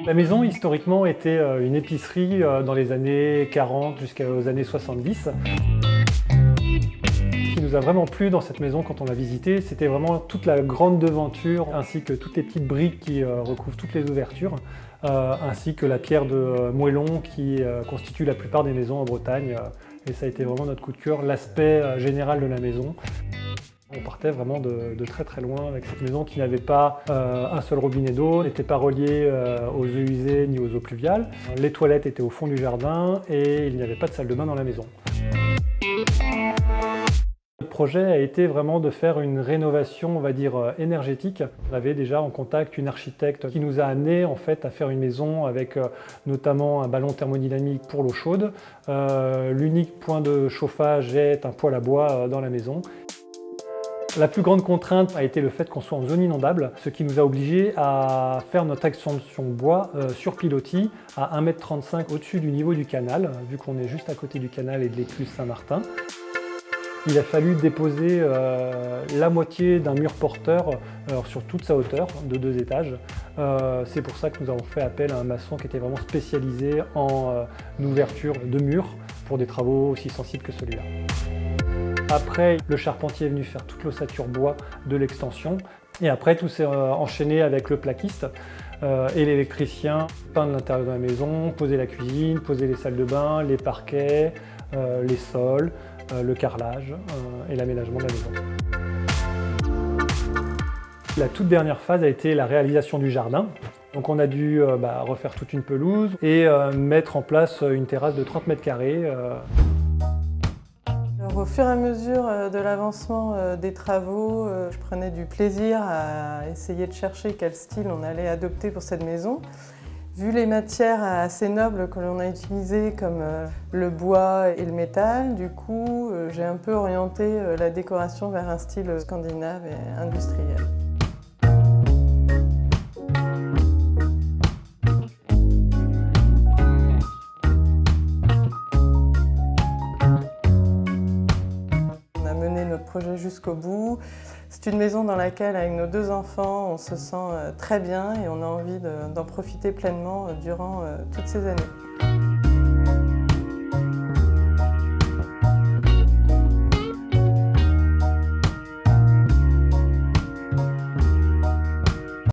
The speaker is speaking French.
La maison, historiquement, était une épicerie dans les années 40 jusqu'aux années 70. Ce qui nous a vraiment plu dans cette maison quand on l'a visitée, c'était vraiment toute la grande devanture, ainsi que toutes les petites briques qui recouvrent toutes les ouvertures, ainsi que la pierre de moellon qui constitue la plupart des maisons en Bretagne. Et ça a été vraiment notre coup de cœur, l'aspect général de la maison. On partait vraiment de très très loin avec cette maison qui n'avait pas un seul robinet d'eau, n'était pas reliée aux eaux usées ni aux eaux pluviales. Les toilettes étaient au fond du jardin et il n'y avait pas de salle de bain dans la maison. Le projet a été vraiment de faire une rénovation, on va dire, énergétique. On avait déjà en contact une architecte qui nous a amené en fait à faire une maison avec notamment un ballon thermodynamique pour l'eau chaude. L'unique point de chauffage est un poêle à bois dans la maison. La plus grande contrainte a été le fait qu'on soit en zone inondable, ce qui nous a obligés à faire notre extension bois sur pilotis à 1,35 m au-dessus du niveau du canal, vu qu'on est juste à côté du canal et de l'écluse Saint-Martin. Il a fallu déposer la moitié d'un mur porteur sur toute sa hauteur de 2 étages. C'est pour ça que nous avons fait appel à un maçon qui était vraiment spécialisé en ouverture de murs pour des travaux aussi sensibles que celui-là. Après, le charpentier est venu faire toute l'ossature bois de l'extension. Et après, tout s'est enchaîné avec le plaquiste et l'électricien. Peindre l'intérieur de la maison, poser la cuisine, poser les salles de bain, les parquets, les sols, le carrelage et l'aménagement de la maison. La toute dernière phase a été la réalisation du jardin. Donc on a dû refaire toute une pelouse et mettre en place une terrasse de 30 mètres carrés. Au fur et à mesure de l'avancement des travaux, je prenais du plaisir à essayer de chercher quel style on allait adopter pour cette maison. Vu les matières assez nobles que l'on a utilisées comme le bois et le métal, du coup j'ai un peu orienté la décoration vers un style scandinave et industriel. Notre projet jusqu'au bout. C'est une maison dans laquelle, avec nos 2 enfants, on se sent très bien et on a envie d'en profiter pleinement durant toutes ces années.